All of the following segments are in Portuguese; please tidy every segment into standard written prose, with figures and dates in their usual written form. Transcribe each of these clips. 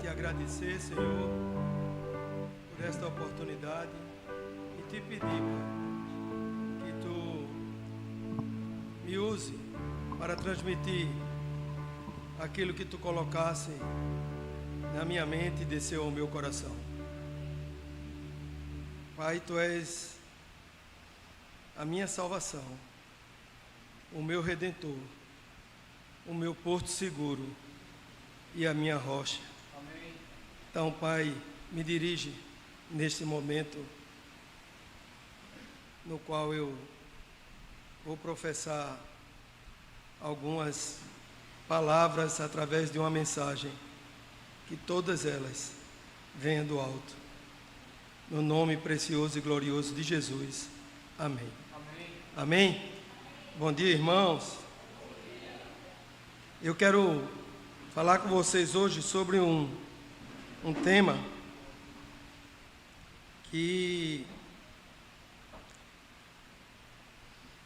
te agradecer, Senhor, por esta oportunidade e te pedir, Pai, que Tu me use para transmitir aquilo que Tu colocasse na minha mente e desceu ao meu coração. Pai, Tu és a minha salvação, o meu Redentor, o meu porto seguro e a minha rocha. Amém. Então, Pai, me dirige neste momento no qual eu vou professar algumas palavras através de uma mensagem, que todas elas venham do alto. No nome precioso e glorioso de Jesus. Amém. Amém. Amém. Bom dia, irmãos. Eu quero falar com vocês hoje sobre um tema que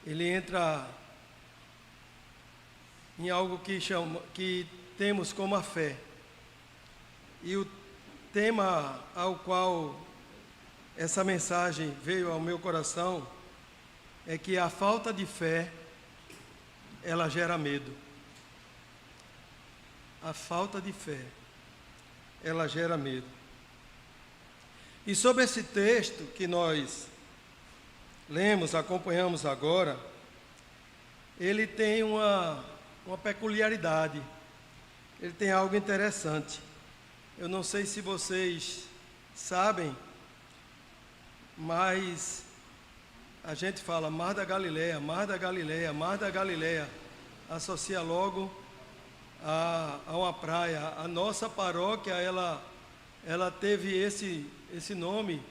ele entra em algo que temos como a fé. E o tema ao qual essa mensagem veio ao meu coração é que a falta de fé, ela gera medo. A falta de fé, ela gera medo. E sobre esse texto que nós lemos, acompanhamos agora, ele tem uma peculiaridade, ele tem algo interessante. Eu não sei se vocês sabem, mas a gente fala Mar da Galileia, Mar da Galileia, Mar da Galileia, associa logo a uma praia. A nossa paróquia, ela teve esse nome.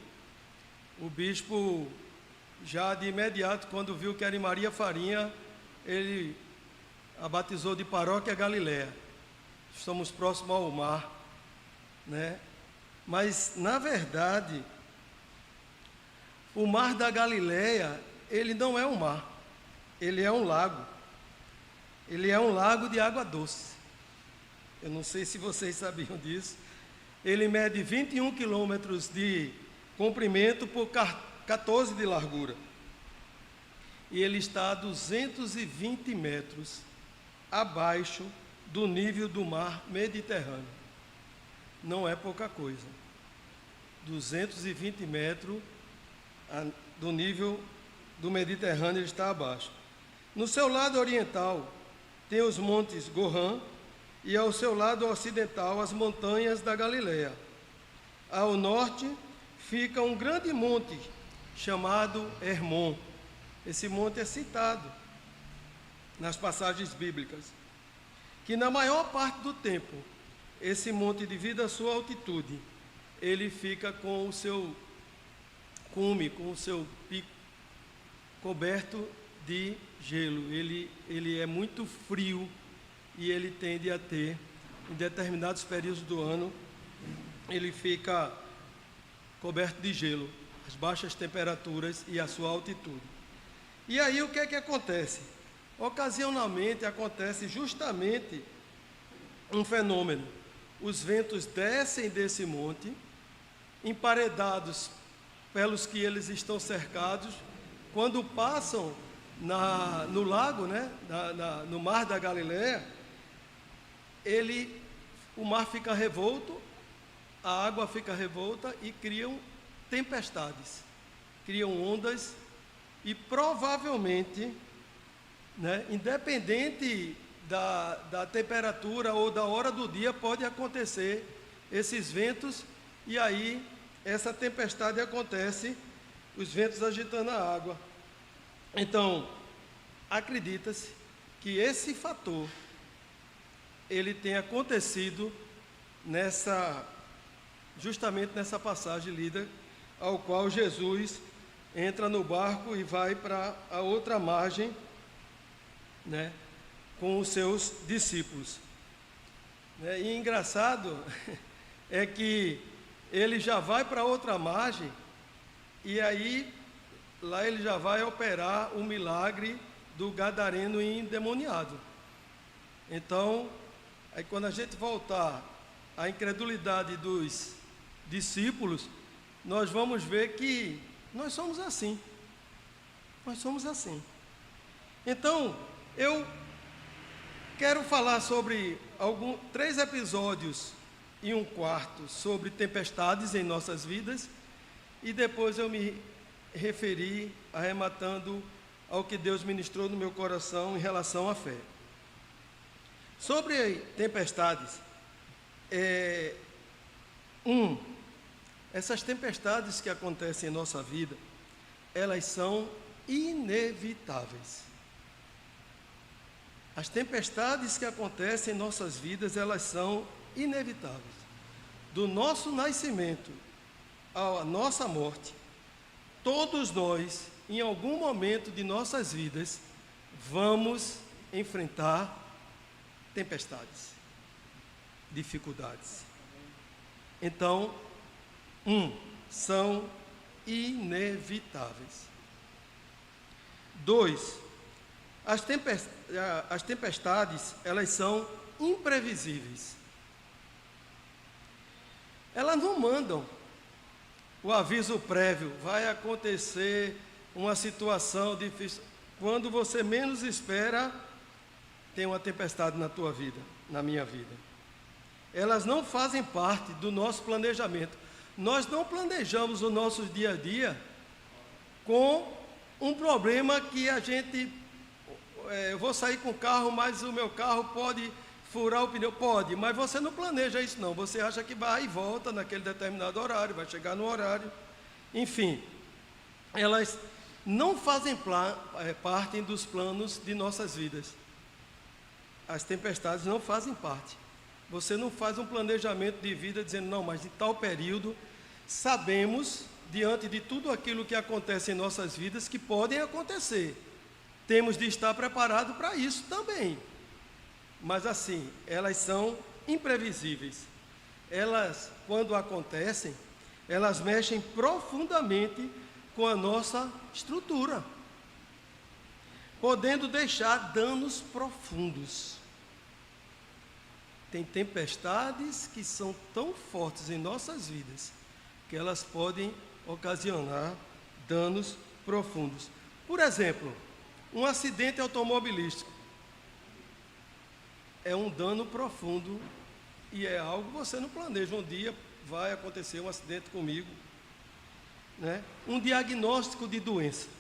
O bispo, já de imediato, quando viu que era em Maria Farinha, ele a batizou de Paróquia Galileia. Estamos próximos ao mar, né? Mas, na verdade, o Mar da Galileia, ele não é um mar, ele é um lago. Ele é um lago de água doce. Eu não sei se vocês sabiam disso. Ele mede 21 quilômetros de comprimento por 14 de largura. E ele está a 220 metros abaixo do nível do mar Mediterrâneo. Não é pouca coisa. 220 metros do nível do Mediterrâneo, ele está abaixo. No seu lado oriental tem os montes Golan e ao seu lado ocidental as montanhas da Galileia. Ao norte fica um grande monte chamado Hermon. Esse monte é citado nas passagens bíblicas, que na maior parte do tempo, esse monte, devido à sua altitude, ele fica com o seu cume, com o seu pico coberto de gelo. Ele é muito frio e ele tende a ter, em determinados períodos do ano, ele fica coberto de gelo, as baixas temperaturas e a sua altitude. E aí o que é que acontece? Ocasionalmente acontece justamente um fenômeno. Os ventos descem desse monte, emparedados pelos que eles estão cercados. Quando passam no lago, né, no Mar da Galileia, o mar fica revolto, a água fica revolta e criam tempestades, criam ondas e provavelmente, né, independente da temperatura ou da hora do dia, pode acontecer esses ventos e aí essa tempestade acontece, os ventos agitando a água. Então, acredita-se que esse fator, ele tem acontecido justamente nessa passagem lida, ao qual Jesus entra no barco e vai para a outra margem, né, com os seus discípulos. E engraçado é que ele já vai para outra margem e aí lá ele já vai operar o milagre do gadareno endemoniado. Então, aí quando a gente voltar a incredulidade dos discípulos, nós vamos ver que nós somos assim. Nós somos assim. Então, eu quero falar sobre 3 episódios e um quarto sobre tempestades em nossas vidas, e depois eu me referi, arrematando ao que Deus ministrou no meu coração em relação à fé. Sobre tempestades, essas tempestades que acontecem em nossa vida, elas são inevitáveis. As tempestades que acontecem em nossas vidas, elas são inevitáveis. Do nosso nascimento à nossa morte, todos nós, em algum momento de nossas vidas, vamos enfrentar tempestades, dificuldades. Então, são inevitáveis. 2, as tempestades, elas são imprevisíveis. Elas não mandam o aviso prévio, vai acontecer uma situação difícil. Quando você menos espera, tem uma tempestade na tua vida, na minha vida. Elas não fazem parte do nosso planejamento. Nós não planejamos o nosso dia a dia com um problema que a gente... eu vou sair com o carro, mas o meu carro pode furar o pneu. Pode, mas você não planeja isso não. Você acha que vai e volta naquele determinado horário, vai chegar no horário. Enfim, elas não fazem parte dos planos de nossas vidas. As tempestades não fazem parte. Você não faz um planejamento de vida dizendo, não, mas em tal período, sabemos, diante de tudo aquilo que acontece em nossas vidas, que podem acontecer. Temos de estar preparados para isso também. Mas assim, elas são imprevisíveis. Elas, quando acontecem, elas mexem profundamente com a nossa estrutura, podendo deixar danos profundos. Tem tempestades que são tão fortes em nossas vidas, que elas podem ocasionar danos profundos. Por exemplo, um acidente automobilístico é um dano profundo e é algo que você não planeja. Um dia vai acontecer um acidente comigo, né? Um diagnóstico de doença.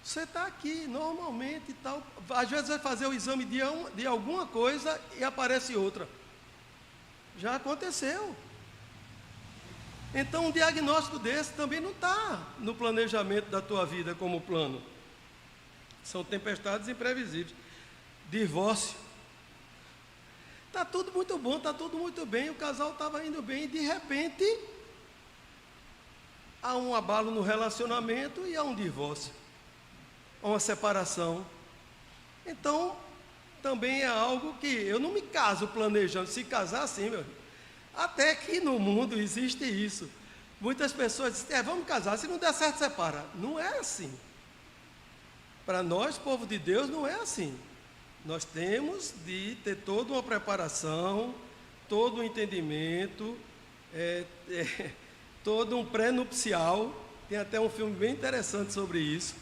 Você está aqui normalmente e tal, às vezes vai fazer o exame de alguma coisa e aparece outra. Já aconteceu. Então um diagnóstico desse também não está no planejamento da tua vida como plano. São tempestades imprevisíveis. Divórcio. Está tudo muito bom, está tudo muito bem, o casal estava indo bem e de repente há um abalo no relacionamento e há um divórcio, há uma separação. Então, também é algo que eu não me caso planejando, se casar assim, meu filho. Até que no mundo existe isso. Muitas pessoas dizem, vamos casar, se não der certo, separa. Não é assim. Para nós, povo de Deus, não é assim. Nós temos de ter toda uma preparação, todo um entendimento, todo um pré-nupcial. Tem até um filme bem interessante sobre isso.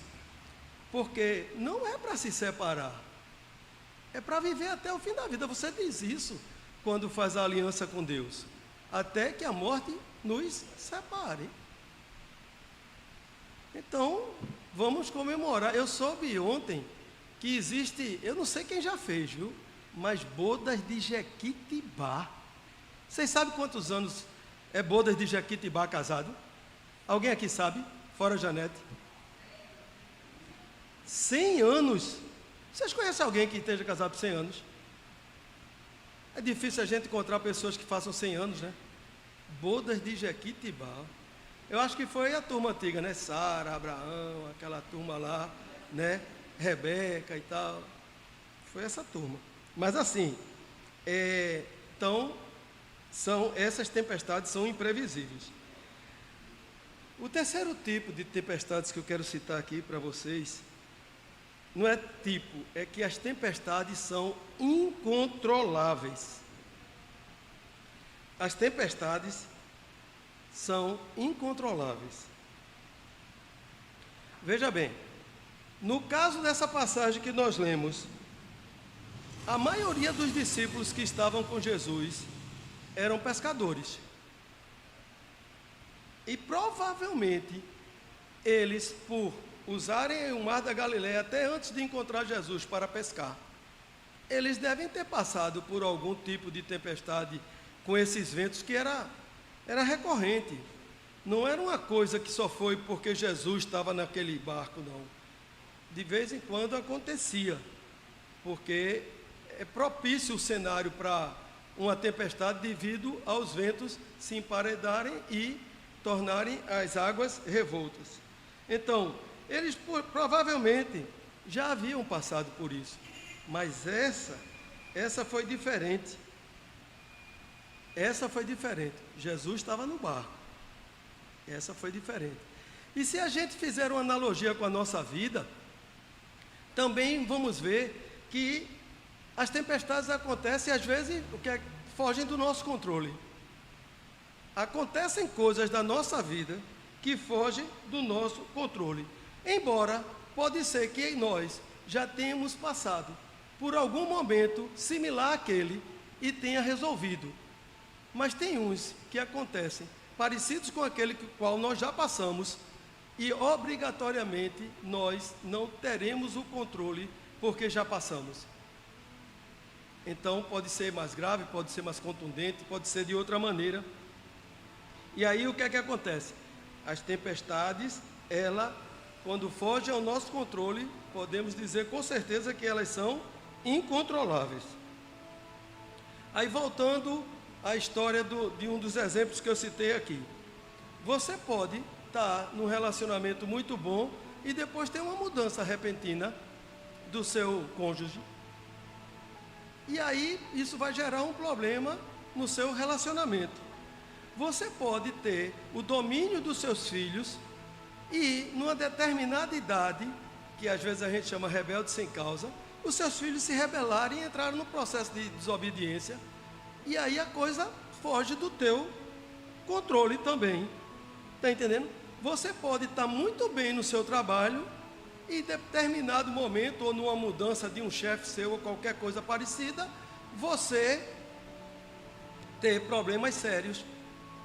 Porque não é para se separar. É para viver até o fim da vida. Você diz isso quando faz a aliança com Deus. Até que a morte nos separe. Então, vamos comemorar. Eu soube ontem que existe, eu não sei quem já fez, viu? Mas bodas de Jequitibá. Vocês sabem quantos anos é bodas de Jequitibá casado? Alguém aqui sabe? Fora Janete. 100 anos. Vocês conhecem alguém que esteja casado por 100 anos? É difícil a gente encontrar pessoas que façam 100 anos, né? Bodas de Jequitibá. Eu acho que foi a turma antiga, né? Sara, Abraão, aquela turma lá, né? Rebeca e tal. Foi essa turma. Mas assim, então, essas tempestades são imprevisíveis. O terceiro tipo de tempestades que eu quero citar aqui para vocês, não é tipo, é que as tempestades são incontroláveis. as tempestades são incontroláveis. Veja bem, no caso dessa passagem que nós lemos, a maioria dos discípulos que estavam com Jesus eram pescadores. E provavelmente eles, por usarem o mar da Galileia até antes de encontrar Jesus para pescar, eles devem ter passado por algum tipo de tempestade com esses ventos que era recorrente. Não era uma coisa que só foi porque Jesus estava naquele barco, não. De vez em quando acontecia, porque é propício o cenário para uma tempestade devido aos ventos se emparedarem e tornarem as águas revoltas. Então, eles provavelmente já haviam passado por isso, mas essa foi diferente. Essa foi diferente. Jesus estava no barco. Essa foi diferente. E se a gente fizer uma analogia com a nossa vida, também vamos ver que as tempestades acontecem, às vezes, fogem do nosso controle. Acontecem coisas da nossa vida que fogem do nosso controle. Embora, pode ser que nós já tenhamos passado por algum momento similar àquele e tenha resolvido. Mas tem uns que acontecem parecidos com aquele com o qual nós já passamos e obrigatoriamente nós não teremos o controle porque já passamos. Então pode ser mais grave, pode ser mais contundente, pode ser de outra maneira. E aí o que é que acontece? As tempestades, quando fogem ao nosso controle, podemos dizer com certeza que elas são incontroláveis. Aí voltando à história de um dos exemplos que eu citei aqui. Você pode estar num relacionamento muito bom e depois ter uma mudança repentina do seu cônjuge. E aí isso vai gerar um problema no seu relacionamento. Você pode ter o domínio dos seus filhos e, numa determinada idade, que às vezes a gente chama rebelde sem causa, os seus filhos se rebelarem e entraram no processo de desobediência, e aí a coisa foge do teu controle também. Está entendendo? Você pode estar muito bem no seu trabalho e, em determinado momento, ou numa mudança de um chefe seu ou qualquer coisa parecida, você ter problemas sérios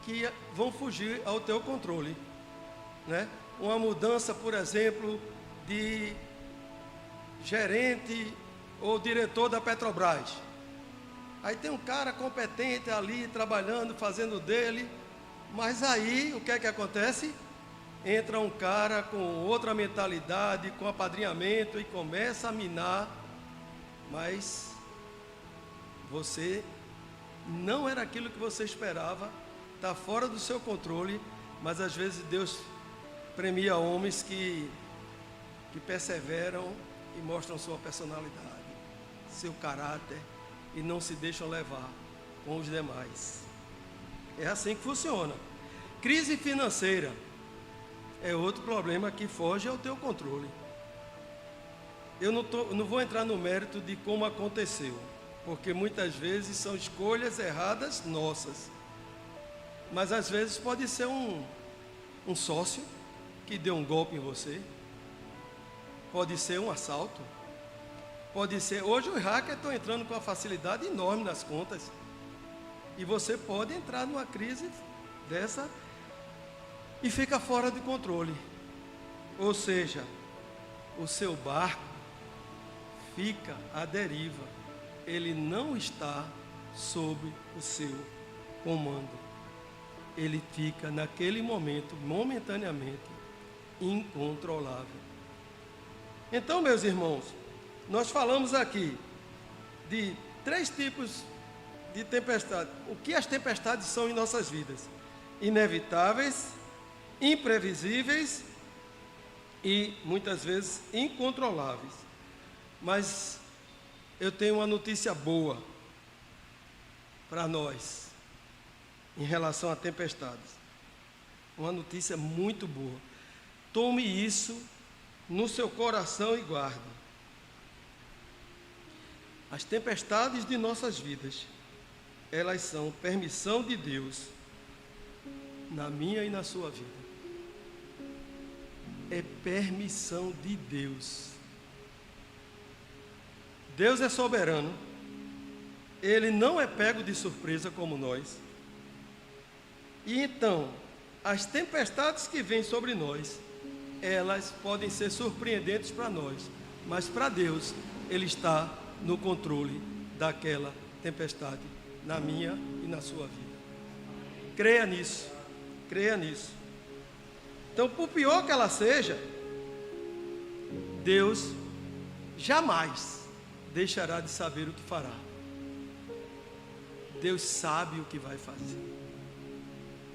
que vão fugir ao teu controle, né? Uma mudança, por exemplo, de gerente ou diretor da Petrobras. Aí tem um cara competente ali, trabalhando, fazendo dele, mas aí o que é que acontece? Entra um cara com outra mentalidade, com apadrinhamento e começa a minar, mas você não era aquilo que você esperava, está fora do seu controle, mas às vezes Deus premia homens que perseveram e mostram sua personalidade, seu caráter e não se deixam levar com os demais. É assim que funciona. Crise financeira é outro problema que foge ao teu controle. Eu não vou entrar no mérito de como aconteceu, porque muitas vezes são escolhas erradas nossas. Mas às vezes pode ser um sócio que deu um golpe em você, pode ser um assalto, pode ser... Hoje os hackers estão entrando com uma facilidade enorme nas contas, e você pode entrar numa crise dessa e fica fora de controle. Ou seja, o seu barco fica à deriva, ele não está sob o seu comando. Ele fica naquele momento, momentaneamente, incontrolável. Então, meus irmãos, nós falamos aqui de 3 tipos de tempestade. O que as tempestades são em nossas vidas? Inevitáveis, imprevisíveis e, muitas vezes, incontroláveis. Mas eu tenho uma notícia boa para nós em relação a tempestades. Uma notícia muito boa. Tome isso no seu coração e guarde. As tempestades de nossas vidas, elas são permissão de Deus na minha e na sua vida. É permissão de Deus. Deus é soberano. Ele não é pego de surpresa como nós. E então, as tempestades que vêm sobre nós, elas podem ser surpreendentes para nós, mas para Deus, Ele está no controle daquela tempestade, na minha e na sua vida. Creia nisso, creia nisso. Então, por pior que ela seja, Deus jamais deixará de saber o que fará. Deus sabe o que vai fazer.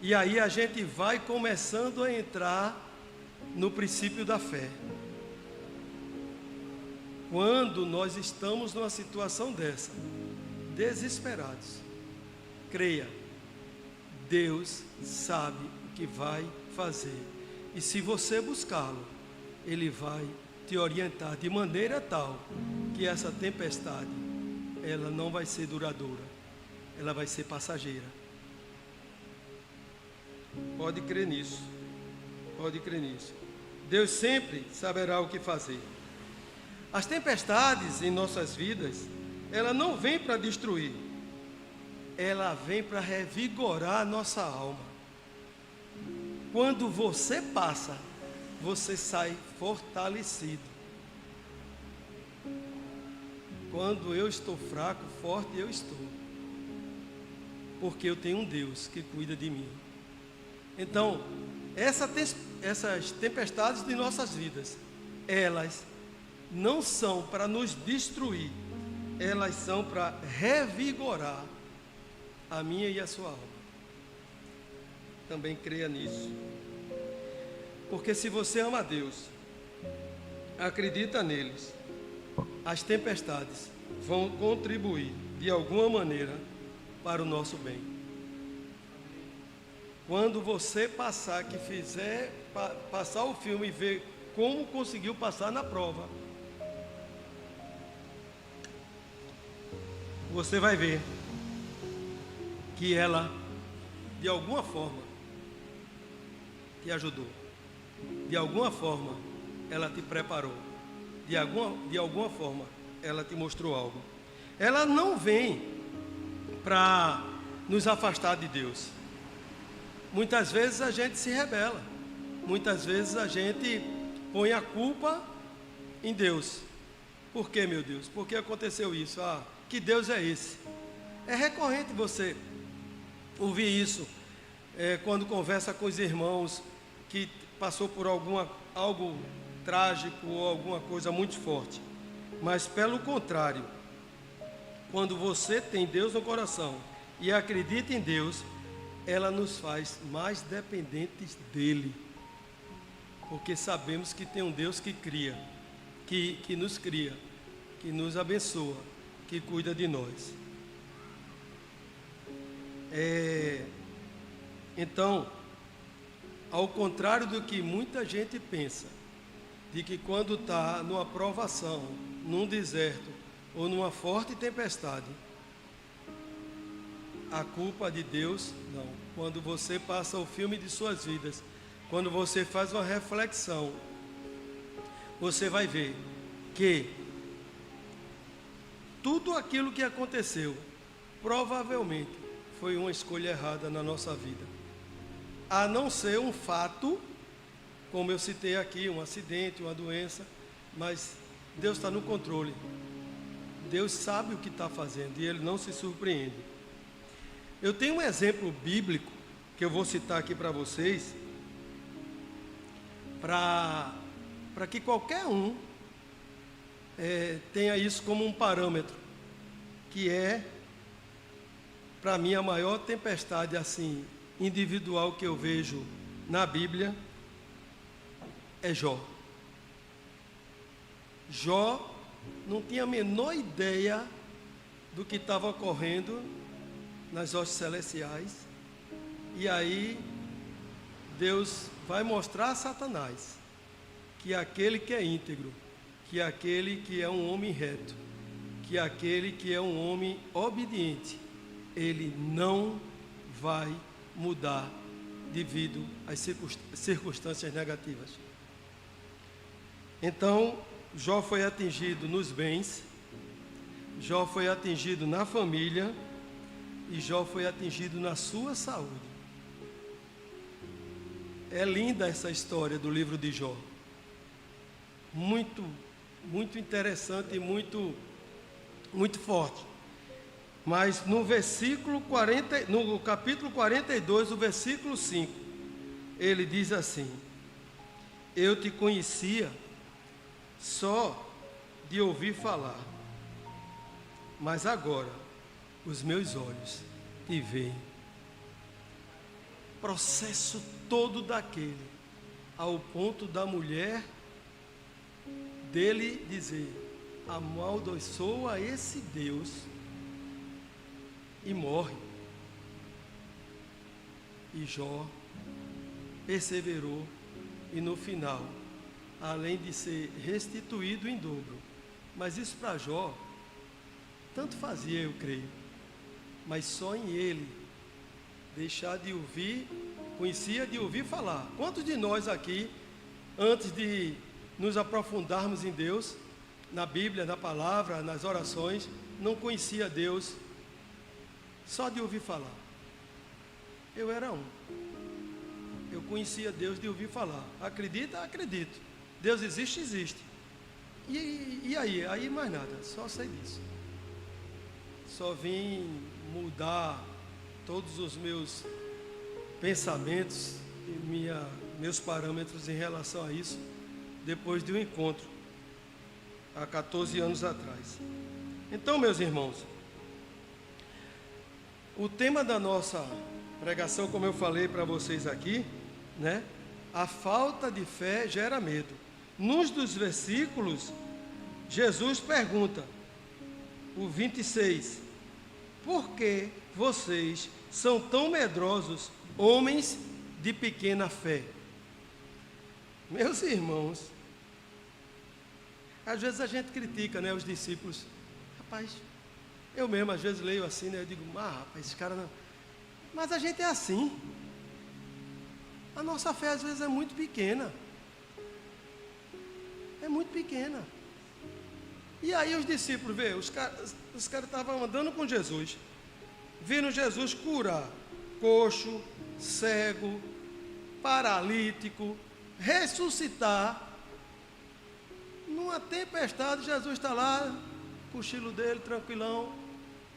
E aí a gente vai começando a entrar no princípio da fé. Quando nós estamos numa situação dessa, desesperados, creia, Deus sabe o que vai fazer. E se você buscá-lo, Ele vai te orientar de maneira tal que essa tempestade, ela não vai ser duradoura, ela vai ser passageira. Pode crer nisso. Pode crer nisso. Deus sempre saberá o que fazer. As tempestades em nossas vidas, ela não vem para destruir, ela vem para revigorar a nossa alma. Quando você passa, você sai fortalecido. Quando eu estou fraco, forte eu estou, porque eu tenho um Deus que cuida de mim. Então, essas tempestades de nossas vidas, elas não são para nos destruir, elas são para revigorar a minha e a sua alma. Também creia nisso. Porque se você ama a Deus, acredita neles, as tempestades vão contribuir de alguma maneira para o nosso bem. Quando você passar o filme e ver como conseguiu passar na prova, você vai ver que ela, de alguma forma, te ajudou. De alguma forma, ela te preparou. De alguma forma, ela te mostrou algo. Ela não vem para nos afastar de Deus. Muitas vezes a gente se rebela. Muitas vezes a gente põe a culpa em Deus. Por que, meu Deus? Por que aconteceu isso? Que Deus é esse? É recorrente você ouvir isso quando conversa com os irmãos que passou por algo trágico ou alguma coisa muito forte. Mas pelo contrário, quando você tem Deus no coração e acredita em Deus, ela nos faz mais dependentes dEle. Porque sabemos que tem um Deus que cria, que nos cria, que nos abençoa, que cuida de nós. Então, ao contrário do que muita gente pensa, de que quando está numa provação, num deserto ou numa forte tempestade, a culpa de Deus, não. Quando você passa o filme de suas vidas, quando você faz uma reflexão, você vai ver que tudo aquilo que aconteceu, provavelmente, foi uma escolha errada na nossa vida. A não ser um fato, como eu citei aqui, um acidente, uma doença, mas Deus está no controle. Deus sabe o que está fazendo e Ele não se surpreende. Eu tenho um exemplo bíblico que eu vou citar aqui para vocês, para que qualquer um tenha isso como um parâmetro, que é, para mim, a maior tempestade assim individual que eu vejo na Bíblia é Jó. Jó não tinha a menor ideia do que estava ocorrendo nas hostes celestiais, e aí Deus vai mostrar a Satanás que aquele que é íntegro, que aquele que é um homem reto, que aquele que é um homem obediente, ele não vai mudar devido às circunstâncias negativas. Então, Jó foi atingido nos bens, Jó foi atingido na família e Jó foi atingido na sua saúde. É linda essa história do livro de Jó. Muito interessante e muito forte. Mas no capítulo 42, o versículo 5, ele diz assim: eu te conhecia só de ouvir falar, mas agora os meus olhos te veem. Processo todo daquele, ao ponto da mulher dele dizer: amaldiçoa esse Deus, e morre. E Jó perseverou, e no final, além de ser restituído em dobro, mas isso para Jó tanto fazia, eu creio, mas só em ele deixar de ouvir, conhecia de ouvir falar. Quantos de nós aqui, antes de nos aprofundarmos em Deus, na Bíblia, na palavra, nas orações, não conhecia Deus só de ouvir falar? Eu era um. Eu conhecia Deus de ouvir falar. Acredita? Acredito. Deus existe? Existe. E aí? Aí mais nada, só sei disso. Só vim mudar todos os meus pensamentos e meus parâmetros em relação a isso depois de um encontro há 14 anos atrás. Então, meus irmãos, o tema da nossa pregação, como eu falei para vocês aqui, né? A falta de fé gera medo. Nos dos versículos, Jesus pergunta, o 26, por que vocês são tão medrosos, homens de pequena fé? Meus irmãos, às vezes a gente critica, né, os discípulos. Rapaz, eu mesmo às vezes leio assim, né, eu digo, rapaz, esse cara não... Mas a gente é assim. A nossa fé às vezes é muito pequena. É muito pequena. E aí os discípulos, vê, os caras estavam andando com Jesus, viram Jesus curar coxo, cego, paralítico, ressuscitar. Numa tempestade, Jesus está lá, cochilo dele, tranquilão,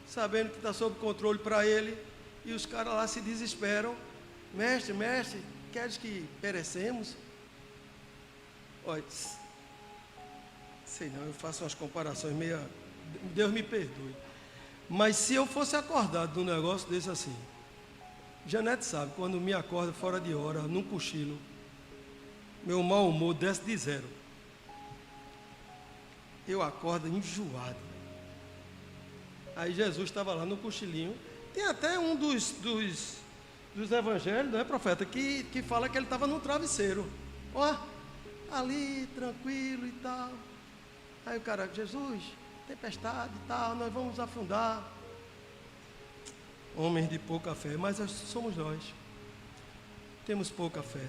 sabendo que está sob controle para ele, e os caras lá se desesperam. Mestre, queres que perecemos? Olha, sei não, eu faço umas comparações meio... Deus me perdoe. Mas se eu fosse acordado de um negócio desse assim, Janete sabe, quando me acorda fora de hora, num cochilo, meu mau humor desce de zero. Eu acordo enjoado. Aí Jesus estava lá no cochilinho. Tem até um dos evangelhos, não é, profeta, que fala que ele estava num travesseiro. Ó, ali, tranquilo e tal. Aí o cara, Jesus, tempestade e tal, nós vamos afundar. Homens de pouca fé, mas somos nós. Temos pouca fé.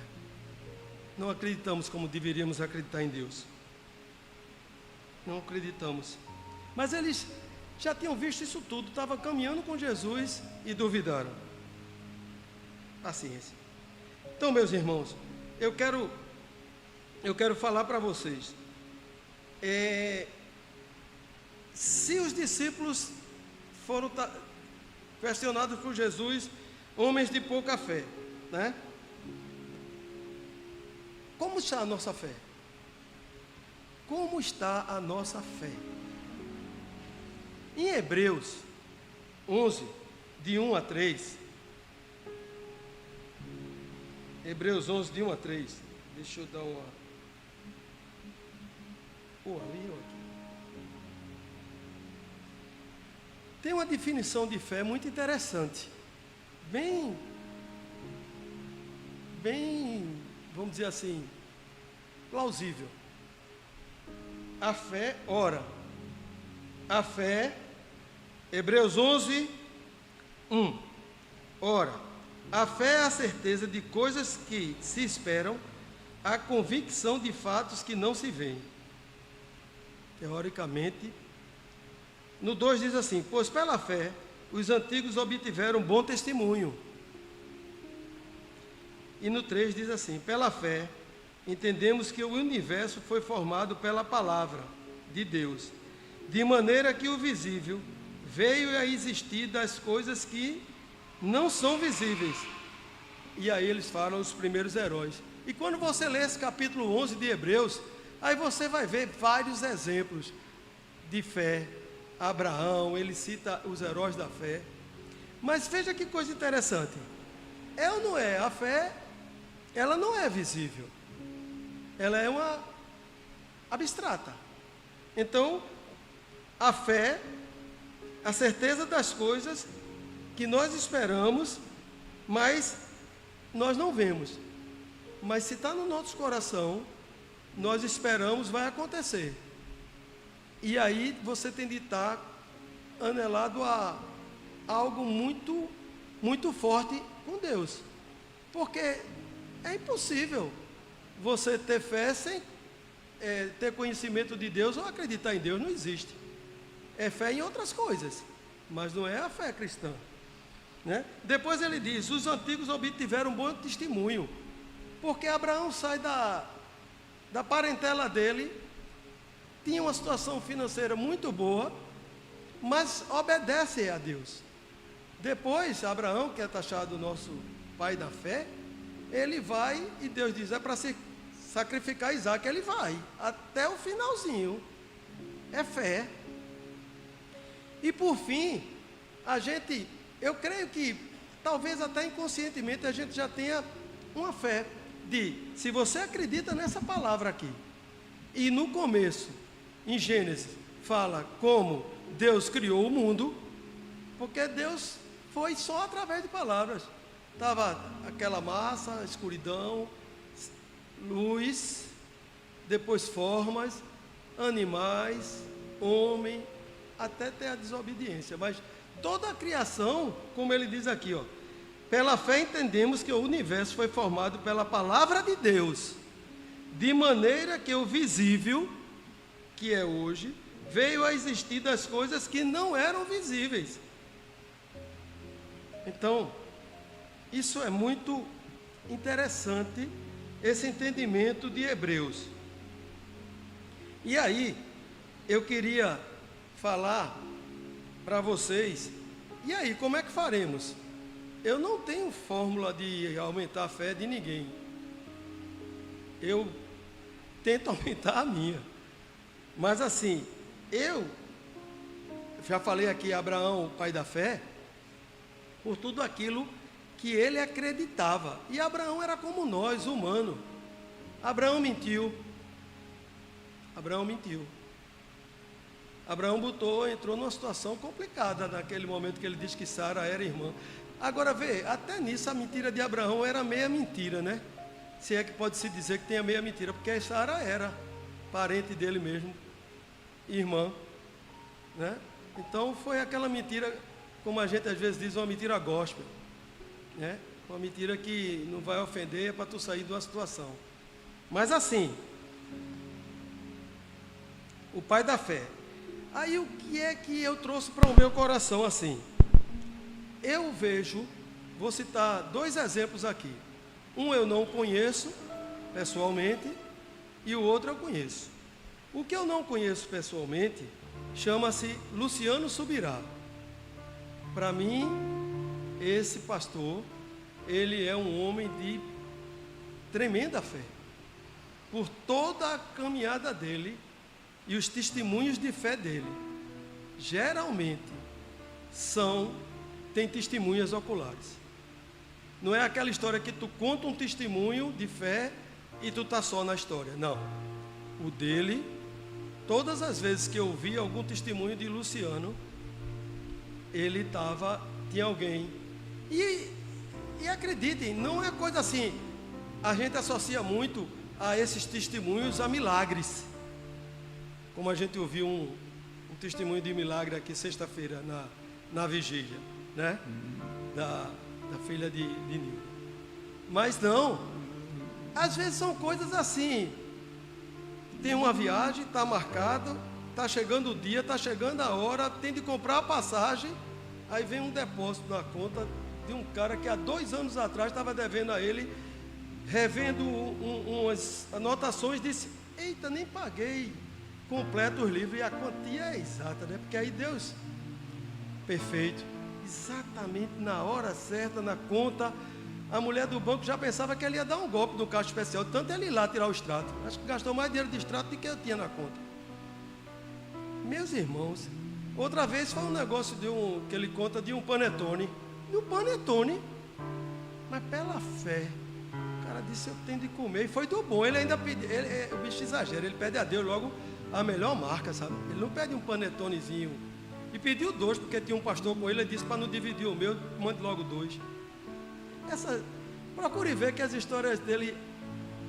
Não acreditamos como deveríamos acreditar em Deus. Não acreditamos. Mas eles já tinham visto isso tudo, estavam caminhando com Jesus e duvidaram. Paciência. Então, meus irmãos, eu quero falar para vocês. Se os discípulos foram questionados por Jesus, homens de pouca fé, né? Como está a nossa fé? Como está a nossa fé? Em Hebreus 11, de 1 a 3. Hebreus 11, de 1 a 3. Deixa eu dar uma... ali ou aqui. Tem uma definição de fé muito interessante. Bem, vamos dizer assim, plausível. A fé, ora, a fé, Hebreus 11, Ora, a fé é a certeza de coisas que se esperam, a convicção de fatos que não se veem. Teoricamente, no 2 diz assim: pois pela fé os antigos obtiveram bom testemunho. E no 3 diz assim: pela fé entendemos que o universo foi formado pela palavra de Deus, de maneira que o visível veio a existir das coisas que não são visíveis. E aí eles falam os primeiros heróis. E quando você lê esse capítulo 11 de Hebreus, aí você vai ver vários exemplos de fé. Abraão, ele cita os heróis da fé. Mas veja que coisa interessante. É ou não é? A fé, ela não é visível. Ela é uma abstrata. Então, a fé, a certeza das coisas que nós esperamos, mas nós não vemos. Mas se está no nosso coração, nós esperamos, vai acontecer. E aí você tem de estar anelado a algo muito, muito forte com Deus. Porque é impossível você ter fé sem ter conhecimento de Deus ou acreditar em Deus. Não existe. É fé em outras coisas, mas não é a fé cristã, né? Depois ele diz: os antigos obtiveram um bom testemunho, porque Abraão sai da parentela dele, tinha uma situação financeira muito boa, mas obedece a Deus. Depois, Abraão, que é taxado nosso pai da fé, ele vai e Deus diz: é para se sacrificar Isaac. Ele vai até o finalzinho. É fé. E por fim, eu creio que talvez até inconscientemente a gente já tenha uma fé de, se você acredita nessa palavra aqui, e no começo, em Gênesis, fala como Deus criou o mundo, porque Deus foi só através de palavras. Estava aquela massa, escuridão, luz, depois formas, animais, homem, até ter a desobediência. Mas toda a criação, como ele diz aqui, pela fé entendemos que o universo foi formado pela palavra de Deus, de maneira que o visível, que é hoje, veio a existir das coisas que não eram visíveis. Então, isso é muito interessante, esse entendimento de Hebreus. E aí, eu queria falar para vocês, e aí, como é que faremos? Eu não tenho fórmula de aumentar a fé de ninguém. Eu tento aumentar a minha. Mas assim, eu já falei aqui, Abraão, o pai da fé, por tudo aquilo que ele acreditava. E Abraão era como nós, humano. Abraão mentiu. Abraão entrou numa situação complicada naquele momento que ele disse que Sara era irmã. Agora vê, até nisso a mentira de Abraão era meia mentira, né? Se é que pode se dizer que tem a meia mentira, porque Sara era parente dele mesmo, irmã, né? Então foi aquela mentira, como a gente às vezes diz, uma mentira gospel, né? Uma mentira que não vai ofender, é para tu sair de uma situação. Mas assim, o pai da fé. Aí o que é que eu trouxe para o meu coração assim? Eu vejo, vou citar 2 exemplos aqui. Um eu não conheço pessoalmente e o outro eu conheço. O que eu não conheço pessoalmente chama-se Luciano Subirá. Para mim, esse pastor, ele é um homem de tremenda fé. Por toda a caminhada dele e os testemunhos de fé dele, geralmente tem testemunhas oculares. Não é aquela história que tu conta um testemunho de fé e tu está só na história. Não. O dele, todas as vezes que eu vi algum testemunho de Luciano, tinha alguém. E acreditem, não é coisa assim, a gente associa muito a esses testemunhos a milagres. Como a gente ouviu um testemunho de milagre aqui sexta-feira na vigília, né? Da filha de Nilda. Mas não, às vezes são coisas assim. Tem uma viagem, está marcado, está chegando o dia, está chegando a hora, tem de comprar a passagem, aí vem um depósito na conta de um cara que há 2 anos atrás estava devendo a ele, revendo umas anotações, disse: eita, nem paguei completo os livros, e a quantia é exata, né? Porque aí Deus, perfeito, exatamente na hora certa, na conta. A mulher do banco já pensava que ele ia dar um golpe no caixa especial, tanto ele ir lá tirar o extrato. Acho que gastou mais dinheiro de extrato do que eu tinha na conta. Meus irmãos, outra vez foi um negócio que ele conta de um panetone. E o panetone, mas pela fé, o cara disse: eu tenho de comer. E foi do bom. Ele ainda pediu, o bicho exagera, ele pede a Deus logo a melhor marca, sabe? Ele não pede um panetonezinho. E pediu 2, porque tinha um pastor com ele, ele disse: para não dividir o meu, mande logo 2. Procure ver que as histórias dele,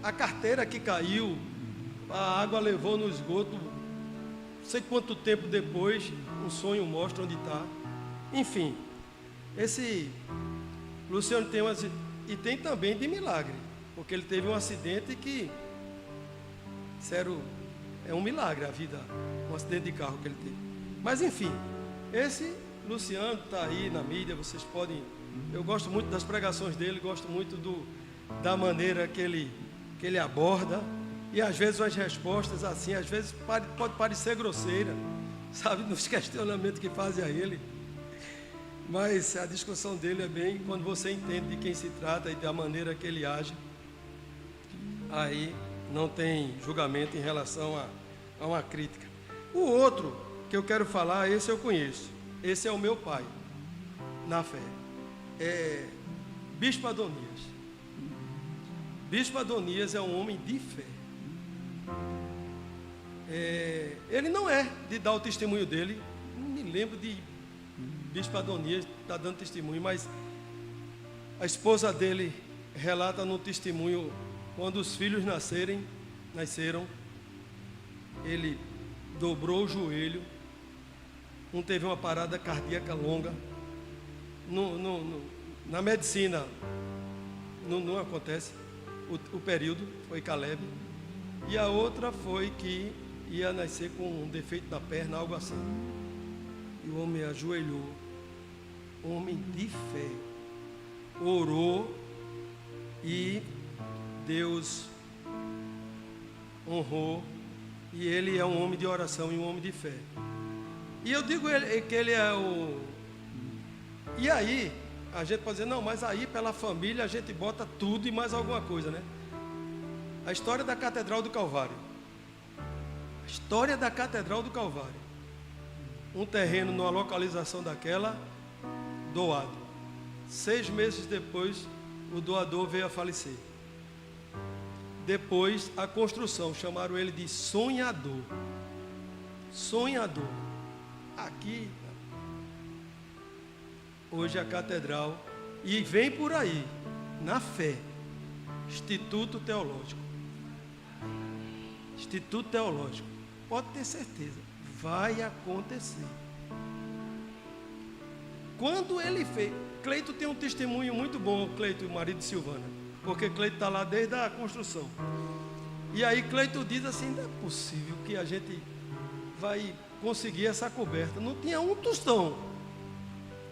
a carteira que caiu, a água levou no esgoto, não sei quanto tempo depois, um sonho mostra onde está. Enfim, esse Luciano tem e tem também de milagre, porque ele teve um acidente que, sério, é um milagre a vida, um acidente de carro que ele teve. Mas enfim, esse Luciano está aí na mídia, vocês podem. Eu gosto muito das pregações dele, gosto muito da maneira que ele aborda, e às vezes as respostas assim, às vezes pode parecer grosseira, sabe, nos questionamentos que fazem a ele, mas a discussão dele é bem, quando você entende de quem se trata e da maneira que ele age, aí não tem julgamento em relação a uma crítica. O outro que eu quero falar, esse eu conheço, esse é o meu pai, na fé. Bispo Adonias. Bispo Adonias é um homem de fé. Ele não é de dar o testemunho dele. Não me lembro de Bispo Adonias estar dando testemunho, mas a esposa dele relata no testemunho, quando os filhos nasceram, ele dobrou o joelho. Um teve uma parada cardíaca longa. Na medicina não acontece o período, foi Caleb, e a outra foi que ia nascer com um defeito na perna, algo assim, e o homem ajoelhou, homem de fé, orou, e Deus honrou, e ele é um homem de oração e um homem de fé. E eu digo que ele é o... E aí, a gente pode dizer: não, mas aí pela família a gente bota tudo e mais alguma coisa, né? A história da Catedral do Calvário. A história da Catedral do Calvário. Um terreno numa localização daquela, doado. 6 meses depois, o doador veio a falecer. Depois, a construção, chamaram ele de sonhador. Sonhador. Aqui, hoje a catedral, e vem por aí, na fé, Instituto Teológico. Instituto Teológico, pode ter certeza, vai acontecer. Quando ele fez, Cleito tem um testemunho muito bom, Cleito, o marido de Silvana, porque Cleito está lá desde a construção. E aí Cleito diz assim: não é possível que a gente vai conseguir essa coberta. Não tinha um tostão.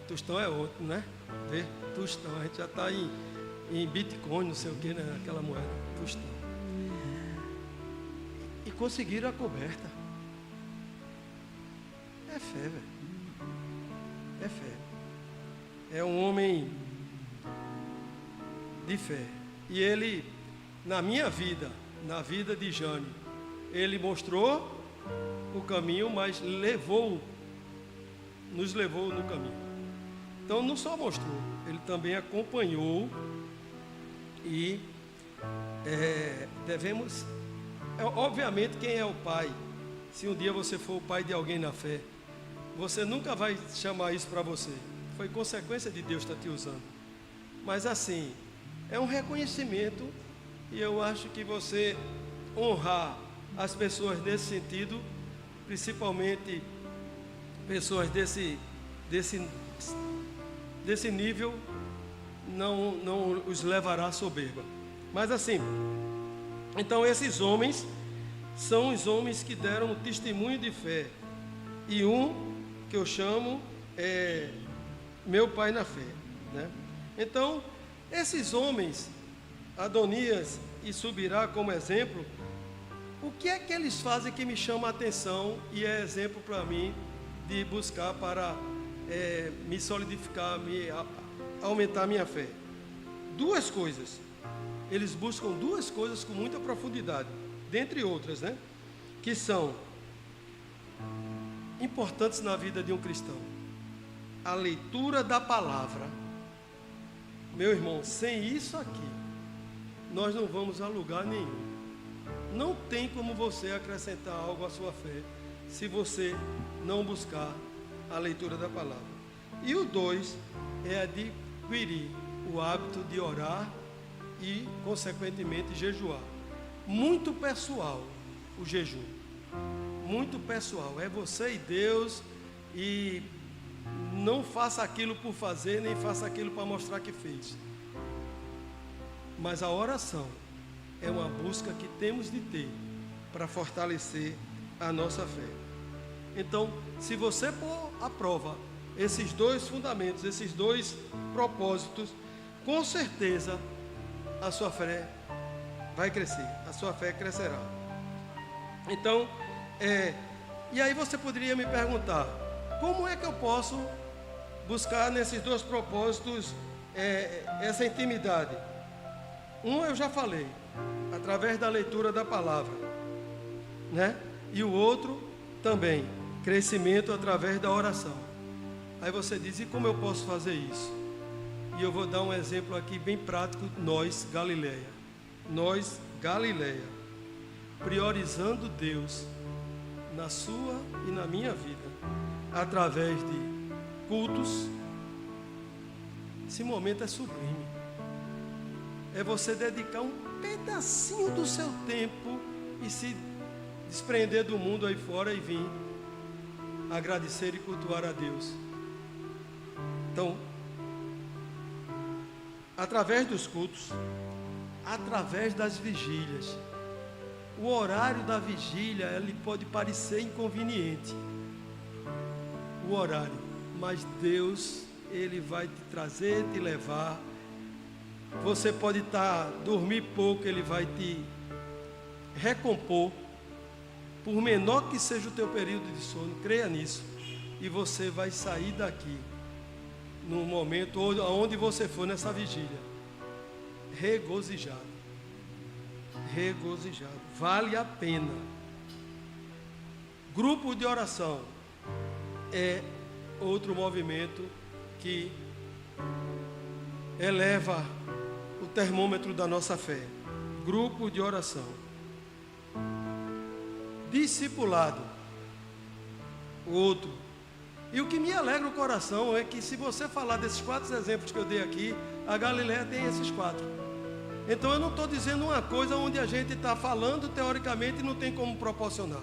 Tostão é outro, né? Vê? Tostão, a gente já está em Bitcoin, não sei o que, né? Aquela moeda, tostão. E conseguiram a coberta. É fé, velho. É fé. É um homem de fé. E ele, na minha vida, na vida de Jane, ele mostrou o caminho, mas nos levou no caminho. Então não só mostrou, ele também acompanhou. E devemos, obviamente, quem é o pai, se um dia você for o pai de alguém na fé, você nunca vai chamar isso para você, foi consequência de Deus estar te usando. Mas assim, é um reconhecimento, e eu acho que você honrar as pessoas nesse sentido, principalmente pessoas desse desse nível não os levará à soberba. Mas assim, então esses homens são os homens que deram um testemunho de fé. E um que eu chamo é meu pai na fé, né? Então, esses homens, Adonias e Subirá como exemplo, o que é que eles fazem que me chama a atenção e é exemplo para mim de buscar para me solidificar, aumentar a minha fé? Duas coisas. Eles buscam duas coisas com muita profundidade, dentre outras, né? Que são importantes na vida de um cristão. A leitura da palavra. Meu irmão, sem isso aqui, nós não vamos a lugar nenhum. Não tem como você acrescentar algo à sua fé se você não buscar a leitura da palavra. E o 2 é adquirir o hábito de orar e, consequentemente, jejuar. Muito pessoal o jejum. Muito pessoal. É você e Deus, e não faça aquilo por fazer, nem faça aquilo para mostrar que fez. Mas a oração é uma busca que temos de ter para fortalecer a nossa fé. Então, se você pôr à prova esses dois fundamentos, esses dois propósitos, com certeza a sua fé vai crescer, a sua fé crescerá. Então, e aí você poderia me perguntar, como é que eu posso buscar nesses dois propósitos essa intimidade? Um eu já falei, através da leitura da palavra, né? E o outro também, crescimento através da oração. Aí você diz, e como eu posso fazer isso? E eu vou dar um exemplo aqui bem prático, nós, Galileia, priorizando Deus na sua e na minha vida, através de cultos. Esse momento é sublime. É você dedicar um pedacinho do seu tempo e se desprender do mundo aí fora e vir agradecer e cultuar a Deus. Então, através dos cultos, através das vigílias. O horário da vigília, ele pode parecer inconveniente, o horário, mas Deus, Ele vai te trazer, te levar. Você pode dormir pouco, Ele vai te recompor, por menor que seja o teu período de sono, creia nisso, e você vai sair daqui, no momento onde você for nessa vigília, regozijado, vale a pena. Grupo de oração é outro movimento que eleva o termômetro da nossa fé. Grupo de oração. Discipulado, o outro. E o que me alegra o coração é que, se você falar desses 4 exemplos que eu dei aqui, a Galileia tem esses 4. Então eu não estou dizendo uma coisa onde a gente está falando teoricamente e não tem como proporcionar.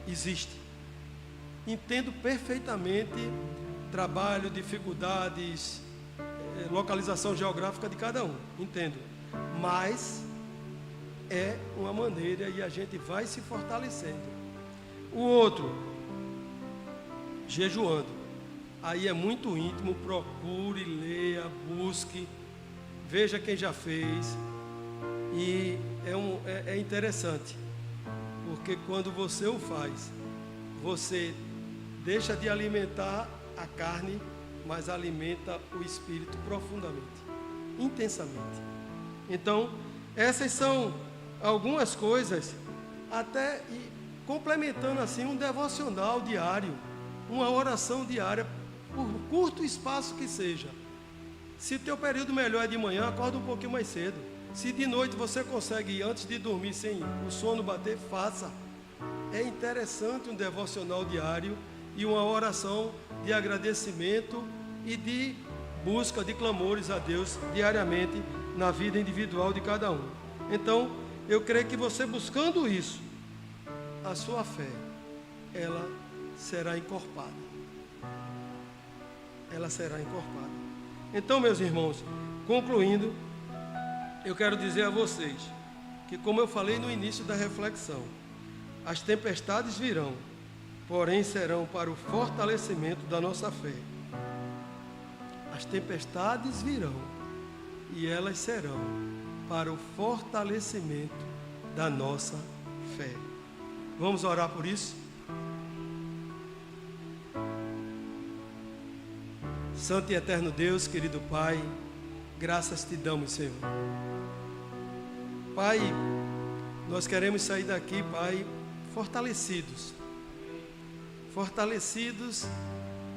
Existe. Entendo perfeitamente trabalho, dificuldades, localização geográfica de cada um. Entendo. Mas é uma maneira e a gente vai se fortalecendo. O outro, jejuando. Aí é muito íntimo, procure, leia, busque, veja quem já fez. E é interessante, porque quando você o faz, você deixa de alimentar a carne, mas alimenta o espírito profundamente, intensamente. Então, essas são algumas coisas, até complementando assim um devocional diário, uma oração diária, por curto espaço que seja. Se teu período melhor é de manhã, acorda um pouquinho mais cedo. Se de noite você consegue ir antes de dormir sem o sono bater, faça. É interessante um devocional diário e uma oração de agradecimento e de busca de clamores a Deus diariamente na vida individual de cada um. Então, eu creio que você buscando isso, a sua fé, ela será encorpada. ela será encorpada. Então, meus irmãos, concluindo, eu quero dizer a vocês que, como eu falei no início da reflexão, as tempestades virão, porém serão para o fortalecimento da nossa fé. As tempestades virão e elas serão para o fortalecimento da nossa fé. Vamos orar por isso? Santo e eterno Deus, querido Pai, graças te damos, Senhor. Pai, nós queremos sair daqui, Pai, fortalecidos. Fortalecidos,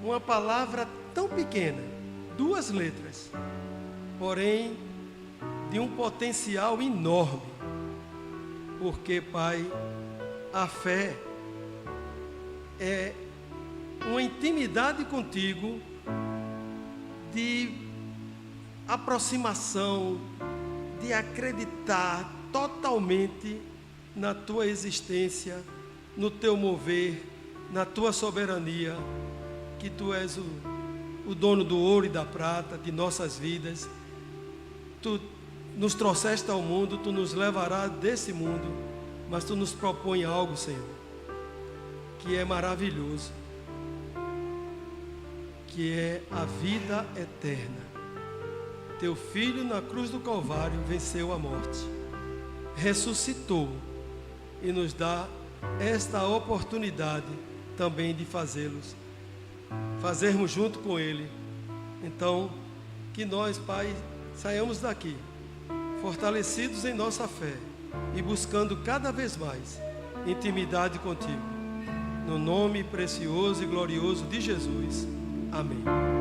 uma palavra tão pequena, 2 letras, porém de um potencial enorme. Porque, Pai, a fé é uma intimidade contigo, de aproximação, de acreditar totalmente na tua existência, no teu mover, na tua soberania, que tu és o dono do ouro e da prata de nossas vidas. Tu nos trouxeste ao mundo, tu nos levarás desse mundo, mas tu nos propõe algo, Senhor, que é maravilhoso, que é a vida eterna. Teu Filho na cruz do Calvário venceu a morte, ressuscitou e nos dá esta oportunidade também de fazermos junto com Ele. Então, que nós, Pai, saiamos daqui fortalecidos em nossa fé e buscando cada vez mais intimidade contigo. No nome precioso e glorioso de Jesus. Amém.